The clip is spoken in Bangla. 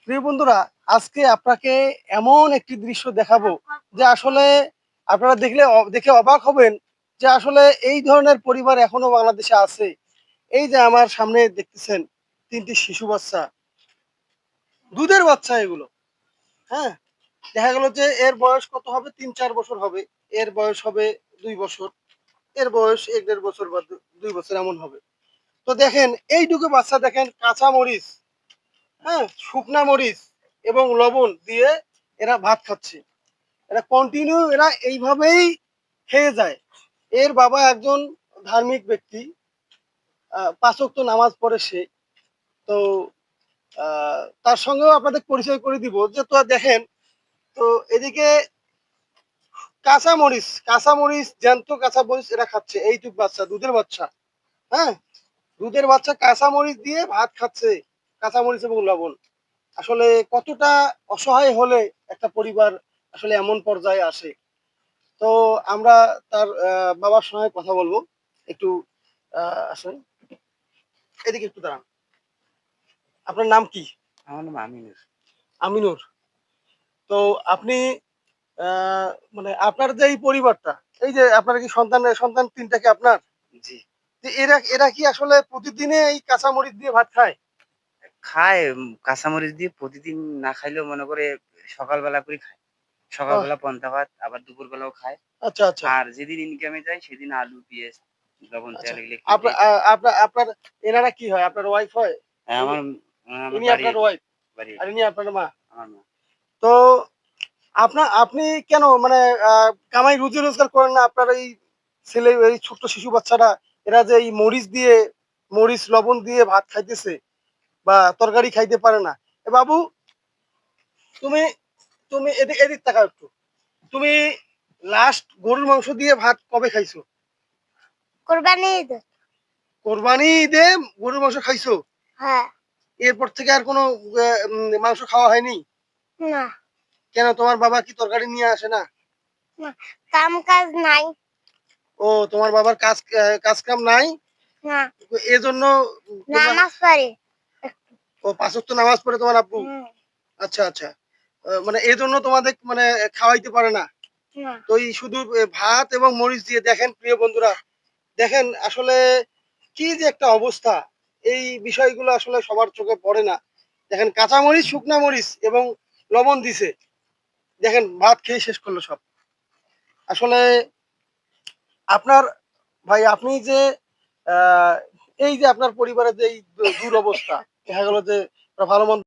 প্রিয় বন্ধুরা, আজকে আপনাকে এমন একটি দৃশ্য দেখাবো যে আসলে আপনারা দেখে অবাক হবেন যে আসলে এই ধরনের পরিবার এখনো বাংলাদেশে আছে। এই যে আমার সামনে দেখতেছেন ৩ টি শিশু বাচ্চা, দুধের বাচ্চা এগুলো। হ্যাঁ? দেখা গেল যে এর বয়স কত হবে? ৩-৪ বছর হবে। এর বয়স হবে ২ বছর। এর বয়স ১-১.৫ বছর বা ২ বছর এমন হবে। তো দেখেন এইটুকু বাচ্চা দেখেন কাঁচা মরিচ, হ্যাঁ? শুকনা মরিচ এবং লবণ দিয়ে এরা ভাত খাচ্ছে। এরা কন্টিনিউ এরা এইভাবেই খেয়ে যায়। এর বাবা একজন ধার্মিক ব্যক্তি, ৫ ওয়াক্ত নামাজ পড়ে সে। তো তার সঙ্গেও আপনাদের পরিচয় করে দিব যে তো দেখেন, তো এদিকে কাঁচামরিচ, জ্যান্ত কাঁচামরিচ এরা খাচ্ছে এইটুক বাচ্চা, দুধের বাচ্চা, হ্যাঁ? দুধের বাচ্চা কাঁচামরিচ দিয়ে ভাত খাচ্ছে, কাঁচামরিচ এবং লবণ। আসলে কতটা অসহায় হলে একটা পরিবার আসলে এমন পর্যায়ে আসে। তো আমরা তার বাবার সঙ্গে কথা বলবো। একটু আসেন, এদিকে একটু দাঁড়ান। আপনার নাম কি? আমার নাম আমিনুর। আমিনুর। তো আপনি আ মানে আপনার যে এই পরিবারটা, এই যে আপনার কি সন্তান ৩ টা কি আপনার? জি। যে এরা এরা কি আসলে প্রতিদিনে এই কাঁচামরিচ দিয়ে ভাত খায়? খায় কাঁচামরিচ দিয়ে প্রতিদিন না খাইলেও মনে করে সকালবেলা করে খায়। আহ সকালবেলা পান্তা ভাত আবার দুপুরবেলাও খায়। আচ্ছা, আচ্ছা, আর যেদিন ইনকামে যায় সেদিন আলু, পেঁয়াজ, লবণ, আচ্ছা। তেল এগুলো আপনা কেটে আ আপনার আপনার এনারা কি হয়? আপনার ওয়াইফ হয়? হ্যাঁ, ইনি আমার ইনি আপনার বাড়ির ওয়াইফ বাড়ির আর ইনি আপনার মা। আমার মা। তো আপনি কেন মানে আ কামাই রুজি রোজগার করেন না? আপনার এই ছেলে এই ছোট্ট শিশু বাচ্চারা এরা যে এই মরিচ লবণ দিয়ে ভাত খাইতেছে বা তরকারি খাইতে পারে না। এ বাবু, তুমি তুমি এদিক তাকাও একটু। তুমি লাস্ট গরুর মাংস দিয়ে ভাত কবে খাইছো? কোরবানির ঈদ। কোরবানি ঈদে গরুর মাংস খাইছো? হ্যাঁ। এরপর থেকে আর কোনো মাংস খাওয়া হয়নি? না, কেন, তোমার বাবা কি তরকারি নিয়ে আসে না? না। কাম-কাজ নাই। ও, তোমার বাবার কাজ কাম নাই? না, এজন্য তোমরা নামাজ পড়ে। ও ৫ ওয়াক্ত নামাজ পড়ে তোমার আব্বু? হুম, আচ্ছা, আচ্ছা। মানে এজন্য তোমাদের মানে খাওয়াইতে পারে না। না। তো এই শুধু ভাত এবং মরিচ দিয়ে দেখেন প্রিয় বন্ধুরা, দেখেন আসলে কি যে একটা অবস্থা। এই বিষয়গুলো আসলে সবার চোখে পড়ে না। দেখেন কাঁচা মরিচ, শুকনা মরিচ এবং লবণ দিছে। দেখেন ভাত খেয়ে শেষ করলো সব। আসলে আপনার ভাই আপনি যে আ এই যে আপনার পরিবারের যে এই দুরবস্থা, দেখা গেল যে ভালো মন্দ